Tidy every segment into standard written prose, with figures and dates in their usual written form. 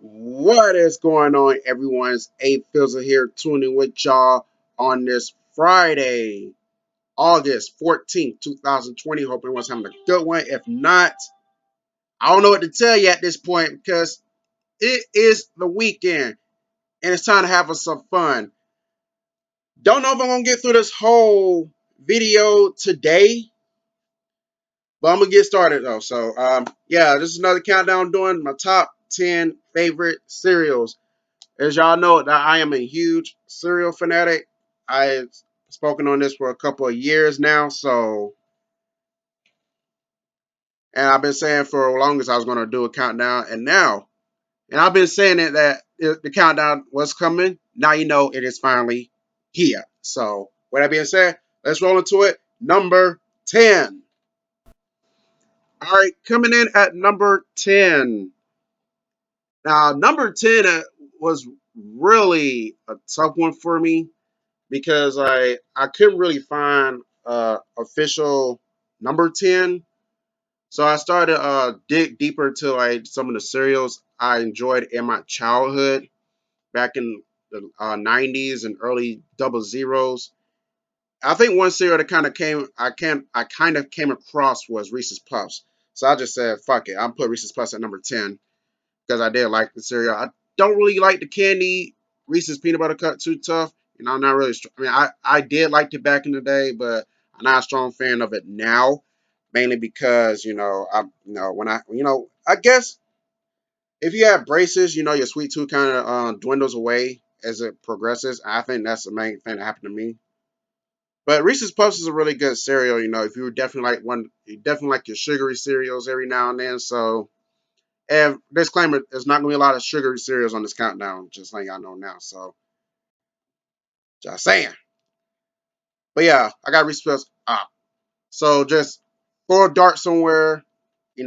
What is going on, everyone's A-Fizzle here, tuning with y'all on this Friday, August 14th, 2020. Hope everyone's having a good one. If not, I don't know what to tell you at this point because it is the weekend and it's time to have us some fun. Don't know if I'm going to get through this whole video today, but I'm going to get started though. Yeah, this is another countdown doing my top 10 favorite cereals. As y'all know, that I am a huge cereal fanatic. I've spoken on this for a couple of years now, and I've been saying for the longest I was going to do a countdown, and I've been saying it that the countdown was coming. Now you know it is finally here. So, with that being said, let's roll into it. Number 10. All right, coming in at number 10. Now, number 10 was really a tough one for me because I couldn't really find official number 10. So I started dig deeper to like some of the cereals I enjoyed in my childhood back in the 90s and early double zeros. I think one cereal that I kind of came across was Reese's Puffs. So I just said fuck it. I'll put Reese's Puffs at number 10 because I did like the cereal. I don't really like the candy Reese's peanut butter cup too tough. I'm not really. I did like it back in the day, but I'm not a strong fan of it now. Mainly because I guess if you have braces, your sweet tooth kind of dwindles away as it progresses. I think that's the main thing that happened to me. But Reese's Puffs is a really good cereal. If you definitely like you definitely like your sugary cereals every now and then. So, and disclaimer, there's not gonna be a lot of sugary cereals on this countdown. Just letting y'all know now. So, just saying. But yeah, I got Reese's Puffs. So just throw a dart somewhere.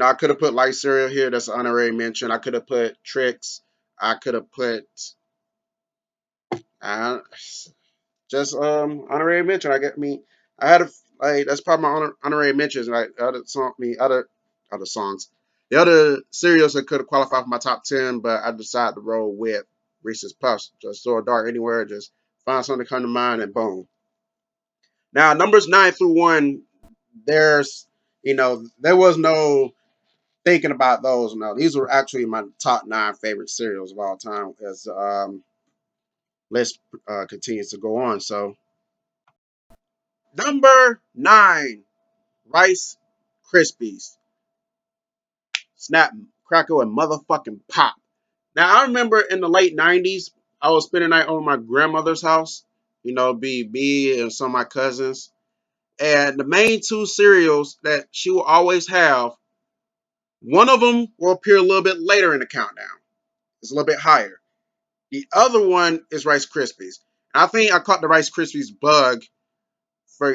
I could have put light cereal here. That's an honorary mention. I could have put tricks. I could have put uh, just honorary mention. I had a like that's probably my honorary mentions. Like other songs, the other cereals that could have qualified for my top 10, but I decided to roll with Reese's Puffs. Just throw a dart anywhere. Just find something to come to mind, and boom. Now numbers 9 through 1. There was no thinking about those. No, these were actually my top 9 favorite cereals of all time. As list continues to go on. So number 9, Rice Krispies, snap, crackle, and motherfucking pop. Now I remember in the late '90s, I was spending the night over my grandmother's house. Be me and some of my cousins, and the main two cereals that she will always have. One of them will appear a little bit later in the countdown. It's a little bit higher. The other one is Rice Krispies. I think I caught the Rice Krispies bug for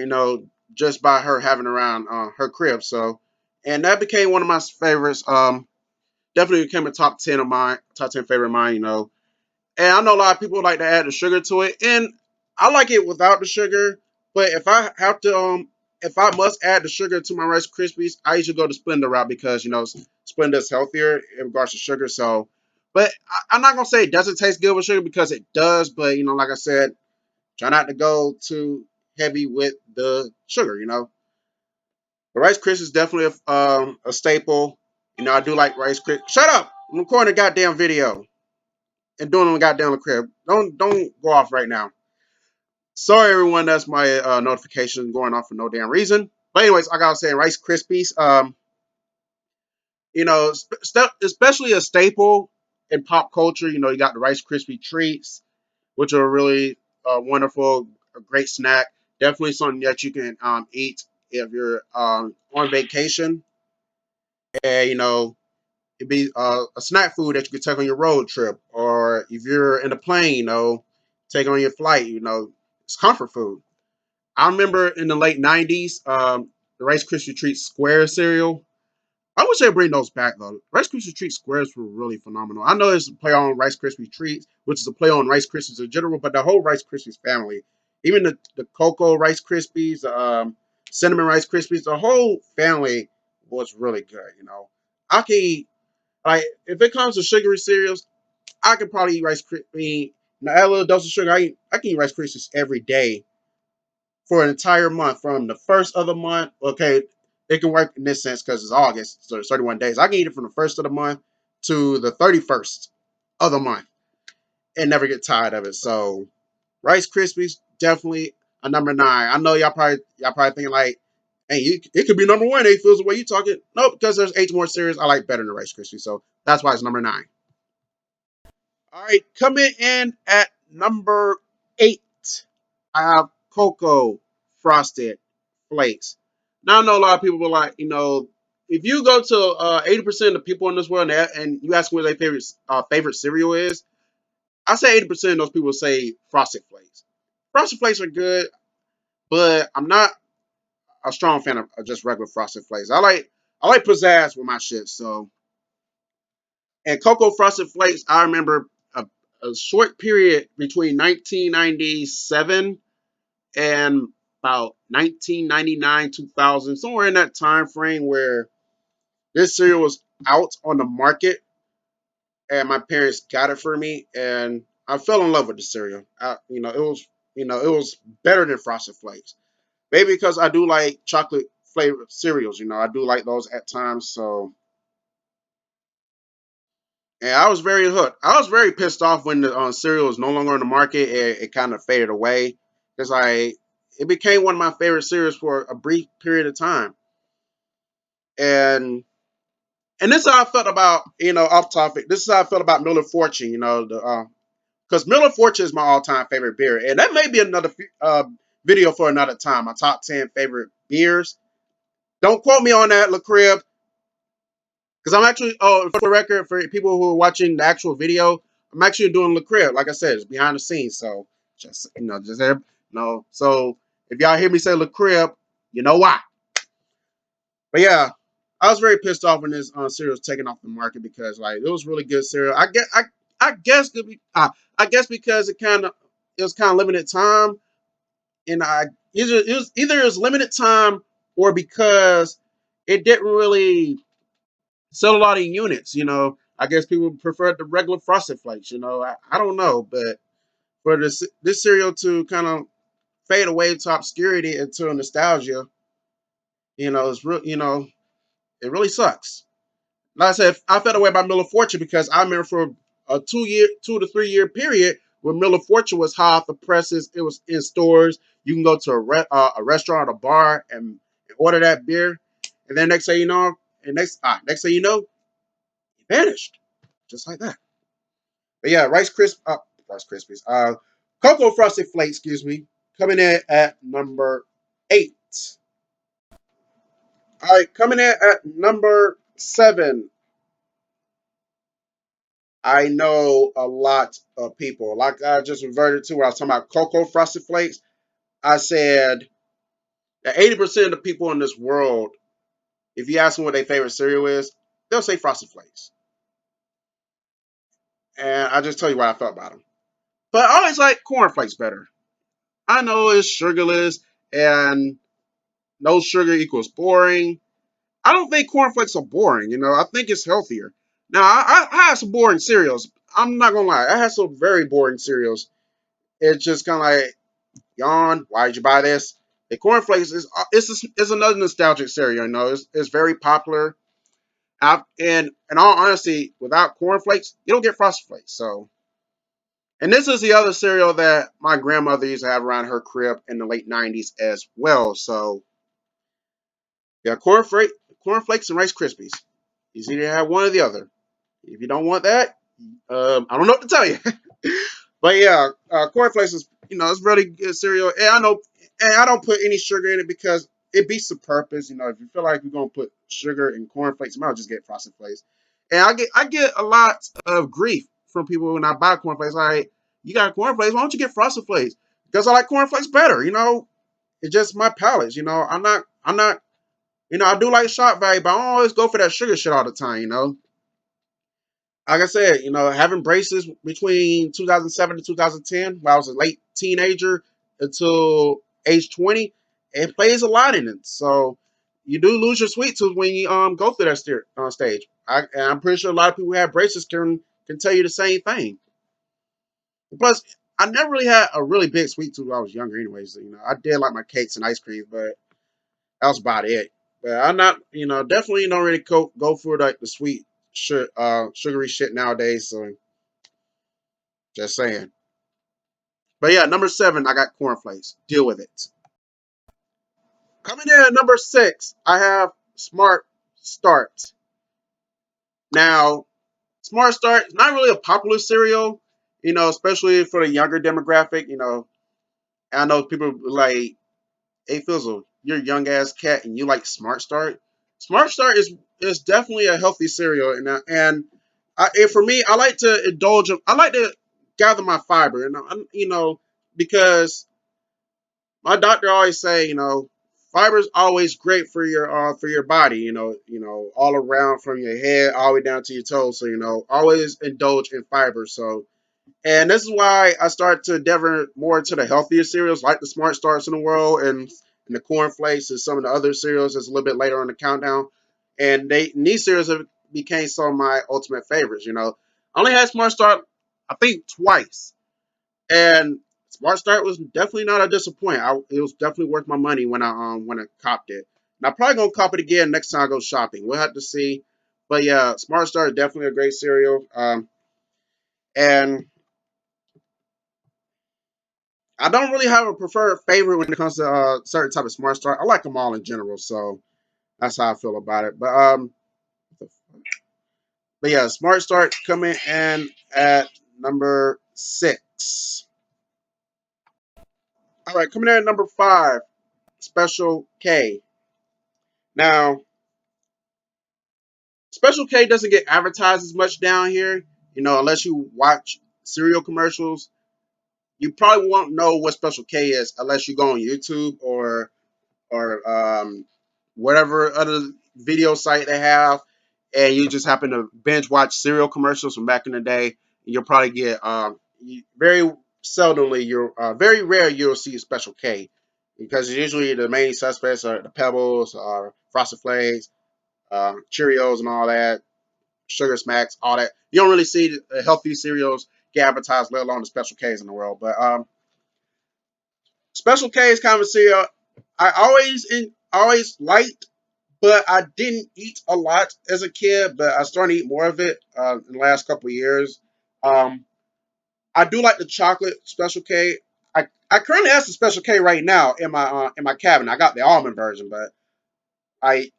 just by her having around her crib. So, and that became one of my favorites. Definitely became a top 10 of mine, top 10 favorite of mine. And I know a lot of people like to add the sugar to it, and I like it without the sugar. But if I must add the sugar to my Rice Krispies, I usually go the Splenda route because Splenda is healthier in regards to sugar. So, but I'm not gonna say it doesn't taste good with sugar because it does. But like I said, try not to go too heavy with the sugar. But Rice Krispies is definitely a staple. I do like Rice Krispies. Shut up! I'm recording a goddamn video and doing it on the goddamn crib. Don't go off right now. Sorry, everyone. That's my notification going off for no damn reason. But anyways, like I was saying, Rice Krispies. Especially a staple in pop culture. You got the Rice Krispie treats, which are really wonderful, a great snack. Definitely something that you can eat if you're on vacation. And it'd be a snack food that you could take on your road trip, or if you're in a plane, take on your flight. It's comfort food. I remember in the late '90s, the Rice Krispie Treat Square cereal. I wish they'd bring those back though. Rice Krispie Treat Squares were really phenomenal. I know it's a play on Rice Krispie Treats, which is a play on Rice Krispies in general, but the whole Rice Krispies family, even the cocoa Rice Krispies, cinnamon Rice Krispies, the whole family was really good. I can eat, like, if it comes to sugary cereals, I can probably eat Rice Krispies. Add a little dose of sugar. I can eat Rice Krispies every day for an entire month, from the first of the month. Okay, it can work in this sense because it's August, so it's 31 days. I can eat it from the first of the month to the 31st of the month and never get tired of it. So Rice Krispies definitely a number 9. I know y'all probably thinking like, hey, it could be number 1. It feels the way you talking. Nope, because there's 8 more cereals I like better than Rice Krispies, so that's why it's number 9. All right, coming in at number 8, I have Cocoa Frosted Flakes. Now I know a lot of people were like, if you go to 80% of the people in this world and you ask what their favorite cereal is, I say 80% of those people say Frosted Flakes. Frosted Flakes are good, but I'm not a strong fan of just regular Frosted Flakes. I like pizzazz with my shit. So, and Cocoa Frosted Flakes, I remember a short period between 1997 and about 1999, 2000, somewhere in that time frame where this cereal was out on the market, and my parents got it for me, and I fell in love with the cereal. It was better than Frosted Flakes. Maybe because I do like chocolate flavored cereals. I do like those at times. So, and I was very hooked. I was very pissed off when the cereal was no longer on the market. It kind of faded away because it became one of my favorite cereals for a brief period of time. And this is how I felt about, off topic. This is how I felt about Miller Fortune. Because Miller Fortune is my all-time favorite beer, and that may be another video for another time. My top 10 favorite beers. Don't quote me on that, LaCrib, because I'm actually, for the record, for people who are watching the actual video, I'm actually doing LaCrib. Like I said, it's behind the scenes, so So if y'all hear me say LaCrib, you know why. But yeah, I was very pissed off when this cereal was taken off the market because like it was really good cereal. I guess because it was kind of limited time, and it was limited time or because it didn't really sell a lot of units. I guess people prefer the regular Frosted Flakes. I don't know, but for this cereal to kind of fade away to obscurity into nostalgia, it's real. It really sucks. Like I said, I felt away by Miller Fortune because I remember for a 2 to 3 year period when Miller Fortune was hot off the presses, it was in stores. You can go to a restaurant, a bar, and order that beer, and then next thing you know, it vanished just like that. But yeah, Rice Krispies, Cocoa Frosted Flakes, excuse me, coming in at number 8. All right, coming in at number 7. I know a lot of people. Like I just reverted to where I was talking about Cocoa Frosted Flakes. I said that 80% of the people in this world, if you ask them what their favorite cereal is, they'll say Frosted Flakes. And I just tell you what I felt about them. But I always like Corn Flakes better. I know it's sugarless and no sugar equals boring. I don't think Corn Flakes are boring. I think it's healthier. Now, I had some boring cereals. I'm not going to lie. I had some very boring cereals. It's just kind of like, yawn. Why did you buy this? The cornflakes is another nostalgic cereal. It's very popular. And in all honesty, without cornflakes, you don't get frosted flakes. So, and this is the other cereal that my grandmother used to have around her crib in the late '90s as well. So, yeah, cornflakes and Rice Krispies. You either have one or the other. If you don't want that, I don't know what to tell you. But yeah, cornflakes is it's really good cereal, and I don't put any sugar in it because it beats the purpose. If you feel like you're gonna put sugar in cornflakes, you might as well just get frosted flakes. And I get a lot of grief from people when I buy cornflakes. Like, you got cornflakes, why don't you get frosted flakes? Because I like cornflakes better. It's just my palate. I'm not. I do like shock value, but I don't always go for that sugar shit all the time. Like I said, having braces between 2007 to 2010, when I was a late teenager until age 20, it plays a lot in it. So you do lose your sweet tooth when you go through that stage. And I'm pretty sure a lot of people who have braces can can tell you the same thing. Plus, I never really had a really big sweet tooth when I was younger, anyways. You know, I did like my cakes and ice cream, but that was about it. But I'm not, you know, definitely don't really go for like the sweet, sugary shit nowadays. So just saying. But yeah, number 7, I got cornflakes. Deal with it. Coming in at number 6, I have Smart Start. Now, Smart Start is not really a popular cereal, you know, especially for the younger demographic. You know, I know people like, A-Fizzle, you're a young ass cat and you like Smart Start. Smart Start is definitely a healthy cereal, and for me, I like to indulge. I like to gather my fiber, and you know, because my doctor always say, you know, fiber is always great for your body. You know, all around from your head all the way down to your toes. So you know, always indulge in fiber. So and this is why I started to endeavor more into the healthier cereals, like the Smart Starts in the world, and the Corn Flakes, and some of the other cereals that's a little bit later on the countdown. And these cereals have became some of my ultimate favorites. You know, I only had Smart Start, I think, twice, and Smart Start was definitely not a disappointment. It was definitely worth my money when I copped it. And I'm probably gonna cop it again next time I go shopping. We'll have to see. But yeah, Smart Start is definitely a great cereal. And I don't really have a preferred favorite when it comes to certain type of Smart Start. I like them all in general, so that's how I feel about it. But yeah, Smart Start coming in at number 6. All right, coming in at number 5, Special K. Now, Special K doesn't get advertised as much down here, you know, unless you watch cereal commercials. You probably won't know what Special K is unless you go on YouTube or whatever other video site they have, and you just happen to binge watch cereal commercials from back in the day, you'll probably get very seldomly, you're very rare you'll see Special K, because usually the main suspects are the Pebbles, Frosted Flakes, Cheerios, and all that, Sugar Smacks, all that. You don't really see the healthy cereals get advertised, let alone the Special Ks in the world. But Special K is kind of a cereal I always liked, but I didn't eat a lot as a kid. But I started to eat more of it in the last couple of years. Um, I do like the chocolate Special K. I currently have the Special K right now in my cabinet. I got the almond version, but I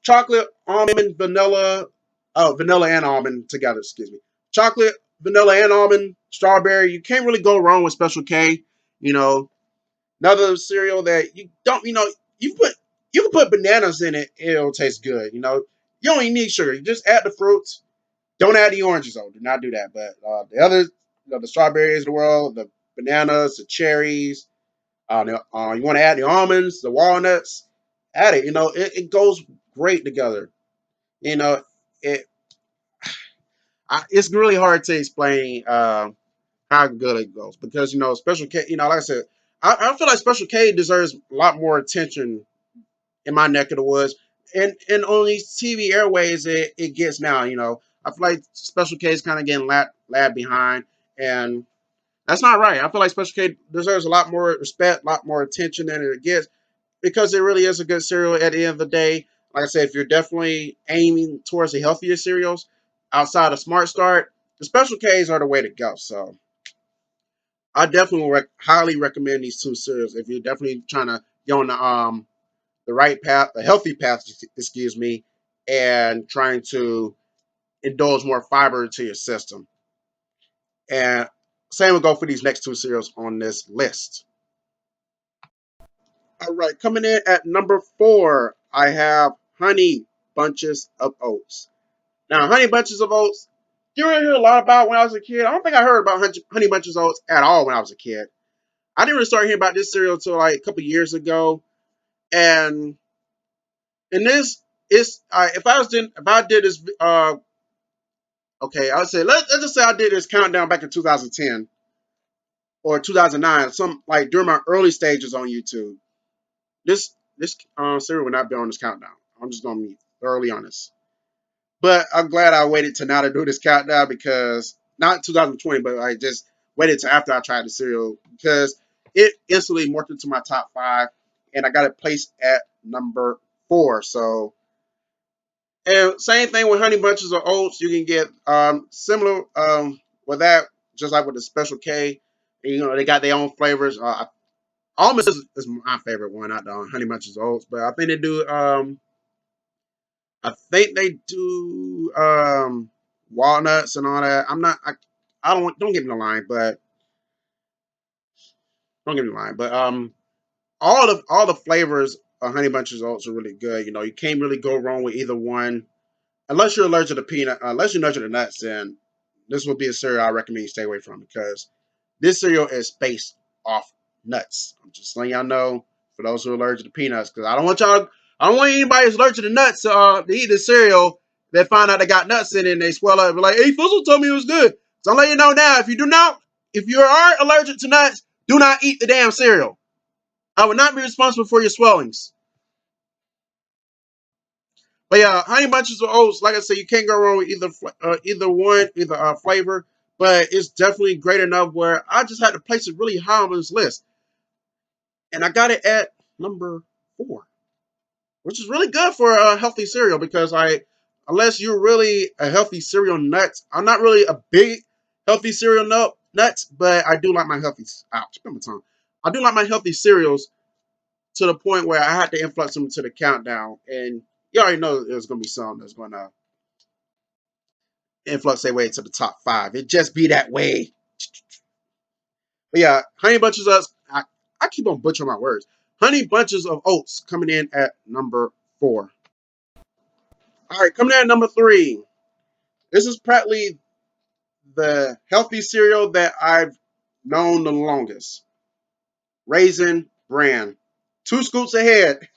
chocolate, almond, vanilla, vanilla and almond together. Excuse me, chocolate, vanilla and almond, strawberry. You can't really go wrong with Special K. You know, another cereal that you don't, you know, you put you can put bananas in it, it'll taste good. You know, you don't even need sugar. You just add the fruits. Don't add the oranges though. Do not do that. But the other, you know, the strawberries of the world, the bananas, the cherries. You want to add the almonds, the walnuts. Add it. You know, it goes great together. You know, it. It's really hard to explain how good it goes because you know Special K. You know, like I said, I feel like Special K deserves a lot more attention in my neck of the woods, and on these TV airways it gets now. You know, I feel like Special K is kind of getting lab behind, and that's not right. I feel like Special K deserves a lot more respect, a lot more attention than it gets because it really is a good cereal at the end of the day. Like I said, if you're definitely aiming towards the healthier cereals outside of Smart Start, the Special Ks are the way to go. So I definitely highly recommend these two cereals if you're definitely trying to get on the right path, the healthy path, excuse me, and trying to indulge more fiber into your system. And same will go for these next two cereals on this list. All right, coming in at number 4, I have Honey Bunches of Oats. Now, Honey Bunches of Oats, you really hear a lot about when I was a kid. I don't think I heard about Honey Bunches of Oats at all when I was a kid. I didn't really start hearing about this cereal until like a couple years ago, and this is if I did this okay, I would say let's just say I did this countdown back in 2010 or 2009, some like during my early stages on YouTube. This cereal would not be on this countdown. I'm just gonna be thoroughly honest. But I'm glad I waited to now to do this countdown because not 2020, but I just waited to after I tried the cereal because it instantly morphed into my top five, and I got it placed at number four. So, and same thing with Honey Bunches of Oats. You can get similar with that, just like with the Special K. And, you know, they got their own flavors. Almost is my favorite one, not the Honey Bunches of Oats, but I think they do. I think they do walnuts and all that. I'm not. I don't get me the line, but don't get me the line. But all the flavors of Honey Bunches of Oats are really good. You know, you can't really go wrong with either one, unless you're allergic to peanut. Unless you're allergic to nuts, then this would be a cereal I recommend you stay away from because this cereal is based off nuts. I'm just letting y'all know for those who are allergic to peanuts, because I don't want y'all. I don't want anybody who's allergic to nuts to eat this cereal. They find out they got nuts in it and they swell up and be like, A-Fizzle told me it was good. So I'm letting you know now, if you are allergic to nuts, do not eat the damn cereal. I would not be responsible for your swellings. But yeah, Honey Bunches of Oats, like I said, you can't go wrong with either flavor. But it's definitely great enough where I just had to place it really high on this list, and I got it at number four, which is really good for a healthy cereal because unless you're really a healthy cereal nut, I'm not really a big healthy cereal nuts, but I do like my healthy. Ouch, spit my tongue. I do like my healthy cereals to the point where I had to influx them to the countdown, and you already know there's going to be some that's going to influx their way to the top five. It just be that way. But yeah, Honey Bunches of Oats. I keep on butchering my words. Honey Bunches of Oats coming in at number four. All right, coming in at number three. This is probably the healthy cereal that I've known the longest. Raisin Bran. Two scoops ahead.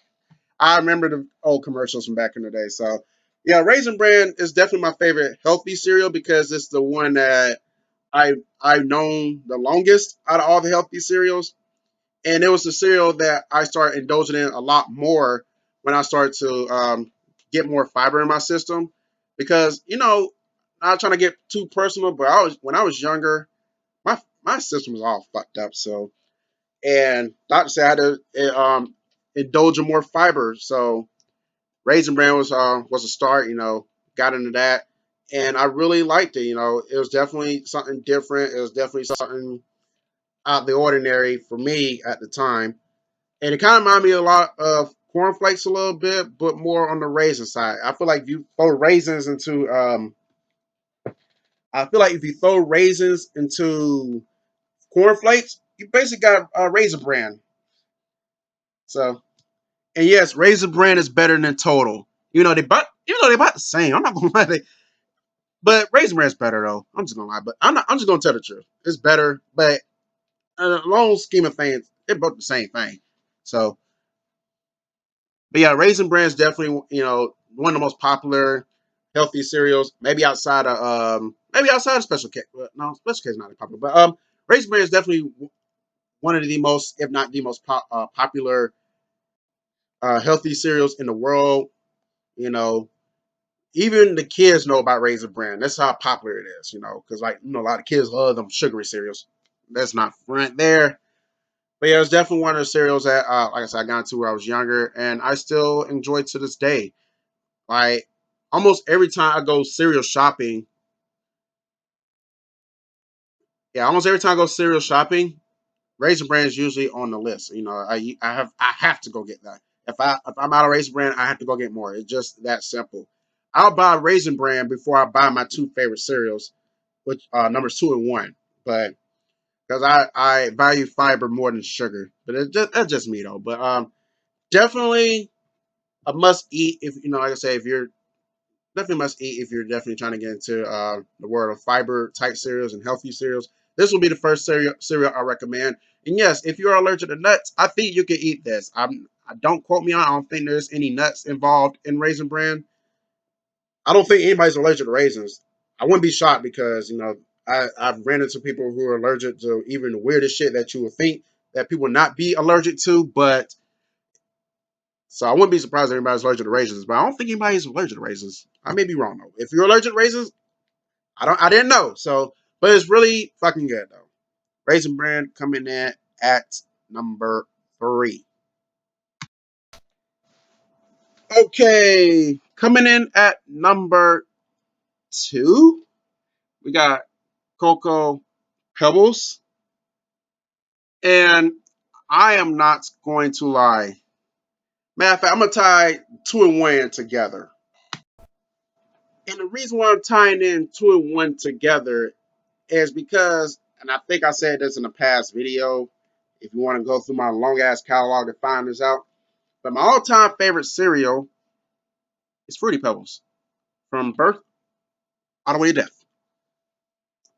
I remember the old commercials from back in the day. So yeah, Raisin Bran is definitely my favorite healthy cereal because it's the one that I've known the longest out of all the healthy cereals. And it was a cereal that I started indulging in a lot more when I started to get more fiber in my system. Because not trying to get too personal, but when I was younger, my system was all fucked up. So, and doctor said I had to indulge in more fiber. So Raisin Bran was a start. Got into that, and I really liked it. It was definitely something different. It was definitely something out of the ordinary for me at the time. And it kind of reminded me a lot of cornflakes a little bit, but more on the raisin side. I feel like if you throw raisins into cornflakes, you basically got a raisin bran. So, and yes, raisin bran is better than total. Even though they about the same. I'm not gonna lie, but raisin bran is better though. I'm just gonna lie, but I'm just gonna tell the truth. It's better, but in a long scheme of things, they're both the same thing. So, but yeah, Raisin Bran is definitely one of the most popular healthy cereals. Maybe outside of Special K. Well, no, Special K is not that popular, but Raisin Bran is definitely one of the most, if not the most popular healthy cereals in the world. You know, even the kids know about Raisin Bran. That's how popular it is. Because a lot of kids love them sugary cereals. That's not right there. But yeah, it's definitely one of the cereals that, like I said, I got into when I was younger, and I still enjoy to this day. Like almost every time I go cereal shopping, almost every time I go cereal shopping, Raisin Bran is usually on the list. I have to go get that. If I'm out of Raisin Bran, I have to go get more. It's just that simple. I'll buy Raisin Bran before I buy my two favorite cereals, which numbers two and one. But because I value fiber more than sugar, but that's just me though. But definitely a must eat if like I say, if you're definitely must eat if you're definitely trying to get into the world of fiber type cereals and healthy cereals. This will be the first cereal I recommend. And yes, if you're allergic to nuts, I think you can eat this. I don't quote me on. I don't think there's any nuts involved in Raisin Bran. I don't think anybody's allergic to raisins. I wouldn't be shocked because I've ran into people who are allergic to even the weirdest shit that you would think that people would not be allergic to. But so I wouldn't be surprised if anybody's allergic to raisins. But I don't think anybody's allergic to raisins. I may be wrong though. If you're allergic to raisins, I didn't know. So, but it's really fucking good though. Raisin Bran coming in at number 3. Okay, coming in at number 2, we got Cocoa Pebbles, and I am not going to lie. Matter of fact, I'm gonna tie 2 and 1 together. And the reason why I'm tying in 2 and 1 together is because, and I think I said this in a past video, if you want to go through my long ass catalog to find this out. But my all-time favorite cereal is Fruity Pebbles. From birth all the way to death.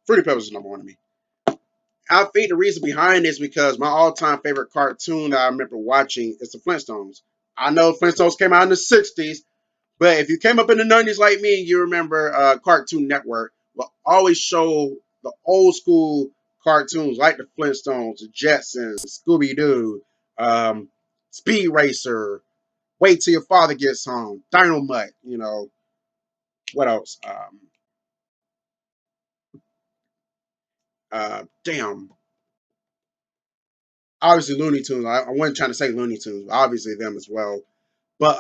Fruity Pebbles is number 1 to me. I think the reason behind this is because my all-time favorite cartoon that I remember watching is the Flintstones. I know Flintstones came out in the 60s, but if you came up in the 90s like me, you remember Cartoon Network will always show the old school cartoons like the Flintstones, the Jetsons, Scooby-Doo, Speed Racer, Wait Till Your Father Gets Home, Dynamite, what else? Damn. Obviously Looney Tunes. I wasn't trying to say Looney Tunes, but obviously them as well. But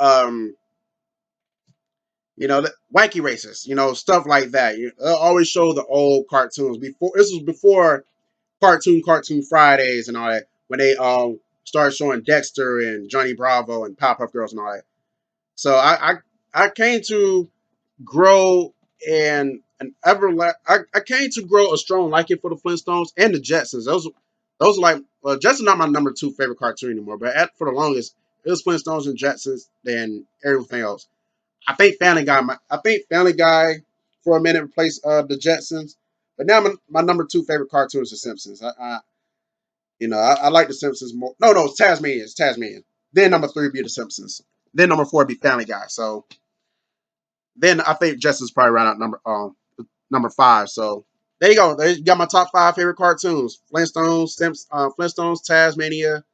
Wacky Races, stuff like that. They'll always show the old cartoons. This was before Cartoon Fridays and all that, when they started showing Dexter and Johnny Bravo and Powerpuff Girls and all that. So I came to grow I came to grow a strong liking for the Flintstones and the Jetsons. Those are like, well, Jetsons not my number 2 favorite cartoon anymore, but for the longest it was Flintstones and Jetsons than everything else. I think Family Guy for a minute replaced the Jetsons, but now my number 2 favorite cartoon is the Simpsons. I like the Simpsons more. No, it's Tasmanian. It's Tasmanian. Then number 3 be the Simpsons. Then number 4 be Family Guy. So then I think Jetsons probably right out number 5. So there you go. There you got my top 5 favorite cartoons: Flintstones, Tasmania,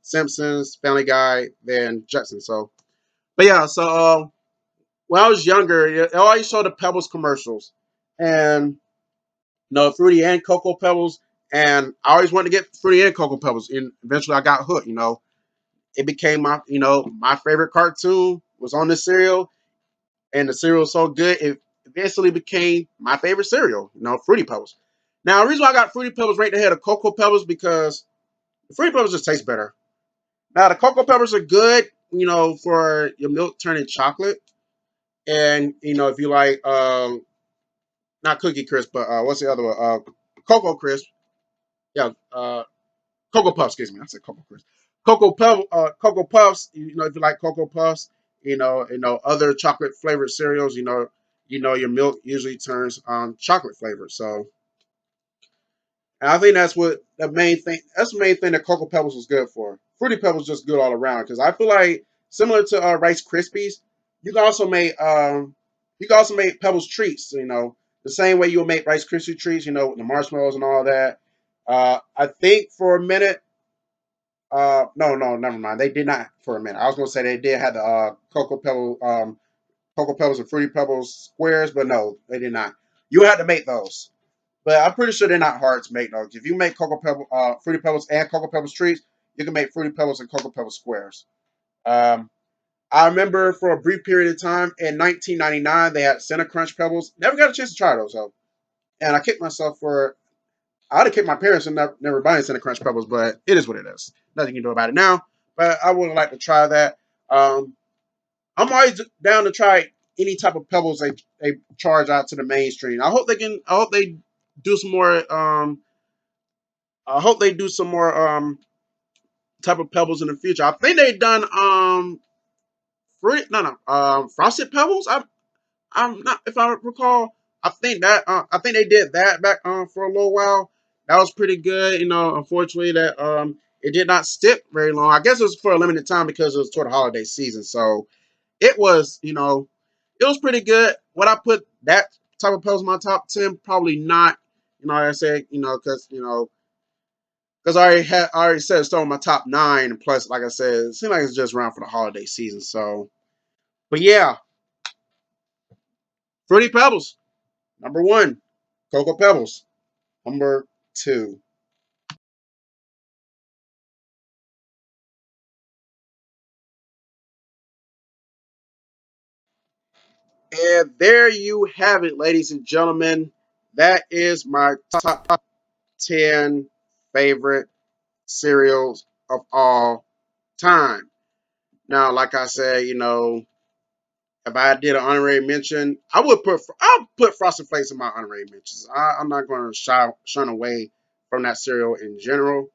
Simpsons, Family Guy, then Jetsons. So, but yeah. So when I was younger, I always showed the Pebbles commercials, and Fruity and Cocoa Pebbles, and I always wanted to get Fruity and Cocoa Pebbles, and eventually I got hooked. It became my favorite cartoon was on the cereal, and the cereal was so good it eventually became my favorite cereal. Fruity Pebbles. Now, the reason why I got Fruity Pebbles right ahead of Cocoa Pebbles because the Fruity Pebbles just taste better. Now, the Cocoa Pebbles are good, for your milk turning chocolate, and if you like not Cookie Crisp, but what's the other one? Cocoa Crisp. Yeah, Cocoa Puffs. Excuse me, I said Cocoa Crisp. Cocoa Puffs. If you like Cocoa Puffs, other chocolate flavored cereals. Your milk usually turns chocolate flavored. So, and I think that's what the main thing. That's the main thing that Cocoa Pebbles was good for. Fruity Pebbles just good all around because I feel like similar to Rice Krispies, you can also make Pebbles treats. The same way you'll make Rice Krispie treats. With the marshmallows and all that. I think for a minute. No, never mind. They did not for a minute. I was gonna say they did have the Cocoa Pebbles and Fruity Pebbles squares, but no, they did not. You had to make those. But I'm pretty sure they're not hard to make though. If you make Fruity Pebbles and Cocoa Pebbles treats, you can make Fruity Pebbles and Cocoa Pebbles squares. Um, I remember for a brief period of time in 1999 they had Center Crunch Pebbles. Never got a chance to try those though, and I kicked myself for. I'd have kicked my parents and never buying Center Crunch Pebbles, but it is what it is. Nothing you can do about it now. But I would like to try that. I'm always down to try any type of pebbles they charge out to the mainstream. I hope they do some more. I hope they do some more type of pebbles in the future. I think they done fruit no no frosted pebbles. I'm not if I recall. I think they did that back for a little while. That was pretty good. Unfortunately that it did not stick very long. I guess it was for a limited time because it was toward the holiday season. So it was it was pretty good. Would I put that type of pebbles in my top 10? Probably not. Like I said, because I already said it's still in my top 9. And plus, like I said, it seems like it's just around for the holiday season. So, but yeah, Fruity Pebbles, number 1. Cocoa Pebbles, number 2. And there you have it, ladies and gentlemen. That is my top 10 favorite cereals of all time. Now, like I said, if I did an honorary mention, I'll put Frosted Flakes in my honorary mentions. I'm not going to shun away from that cereal in general.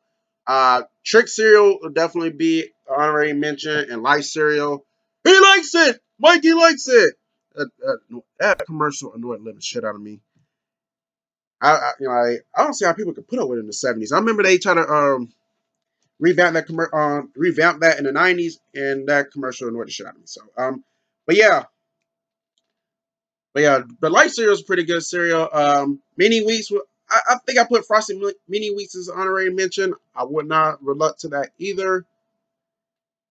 Trick cereal will definitely be an honorary mention, and Life cereal. He likes it. Mikey likes it. That commercial annoyed the living shit out of me. I don't see how people could put up with it in the '70s. I remember they tried to revamp that in the '90s, and that commercial annoyed the shit out of me. So, but yeah, but Life cereal is a pretty good cereal. Mini Wheats, I think I put Frosted Mini Wheats as an honorary mention. I would not reluct to that either.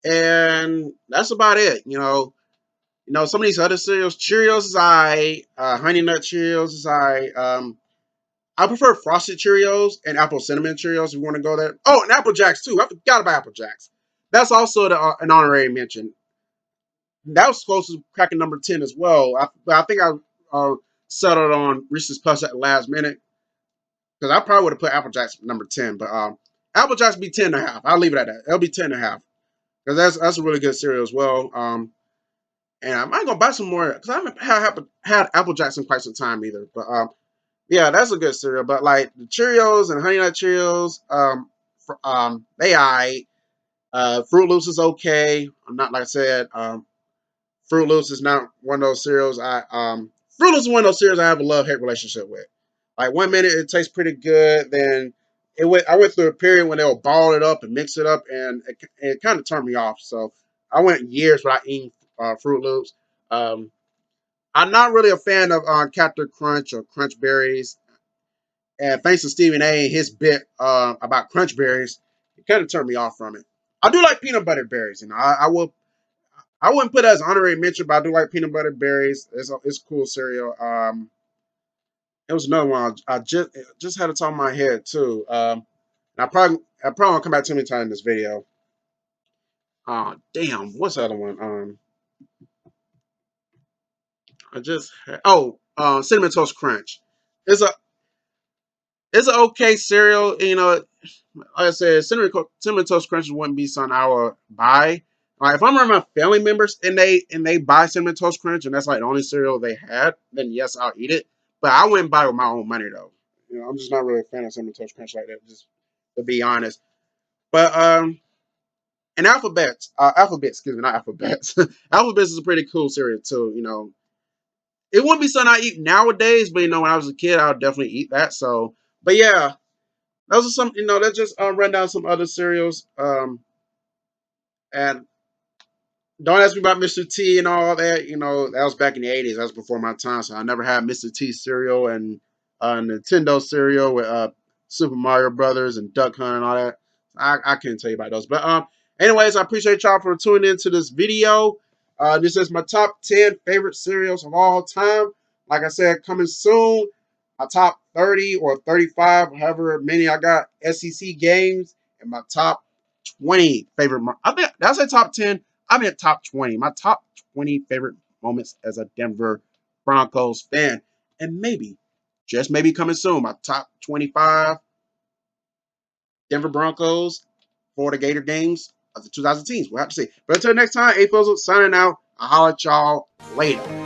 And that's about it. Some of these other cereals, Cheerios is Honey Nut Cheerios is I prefer Frosted Cheerios and Apple Cinnamon Cheerios if you want to go there. Oh, and Apple Jacks too. I forgot about Apple Jacks. That's also an honorary mention. That was close to cracking number 10 as well. I think I settled on Reese's Puffs at the last minute because I probably would have put Apple Jacks number 10, but Apple Jacks be 10 and a half. I'll leave it at that. It'll be 10 and a half because that's a really good cereal as well. And I might go buy some more because I haven't had Apple Jacks in quite some time either. But yeah, that's a good cereal. But like the Cheerios and Honey Nut Cheerios, they Fruit Loops is okay. I'm not like I said. Fruit Loops is not one of those cereals. Fruit Loops is one of those cereals I have a love-hate relationship with. Like 1 minute it tastes pretty good, then I went through a period when they would ball it up and mix it up, and it kind of turned me off. So I went years without eating Fruit Loops. Um, I'm not really a fan of Captain Crunch or Crunch Berries. And thanks to Stephen A. and his bit about Crunch Berries, it kind of turned me off from it. I do like peanut butter berries. I wouldn't put it as honorary mention, but I do like peanut butter berries. It's a cool cereal. It was another one I just had it on my head too. I probably won't come back to me time in this video. Damn, what's the other one? Cinnamon Toast Crunch. It's a it's an okay cereal. Like I said, cinnamon toast crunches wouldn't be something I would buy. Like if I'm around my family members and they buy cinnamon toast crunch and that's like the only cereal they had, then yes, I'll eat it. But I wouldn't buy it with my own money though. I'm just not really a fan of cinnamon toast crunch like that. Just to be honest. But and alphabets, excuse me, not alphabets. Alphabets is a pretty cool cereal too. It wouldn't be something I eat nowadays, but when I was a kid, I would definitely eat that. So, but yeah, those are some. Let's just run down some other cereals. And don't ask me about Mr. T and all that. That was back in the '80s. That was before my time. So I never had Mr. T cereal and Nintendo cereal with Super Mario Brothers and Duck Hunt and all that. I can't tell you about those. But anyways, I appreciate y'all for tuning into this video. This is my top 10 favorite cereals of all time. Like I said, coming soon. My top 30 or 35, however many I got SEC games, and my top 20 favorite. I think that's a top 10. I'm in top 20. My top 20 favorite moments as a Denver Broncos fan. And maybe, just maybe coming soon, my top 25 Denver Broncos for the Gator games of the 2010s. We'll have to see. But until next time, A-Fizzle signing out. I'll holler at y'all later.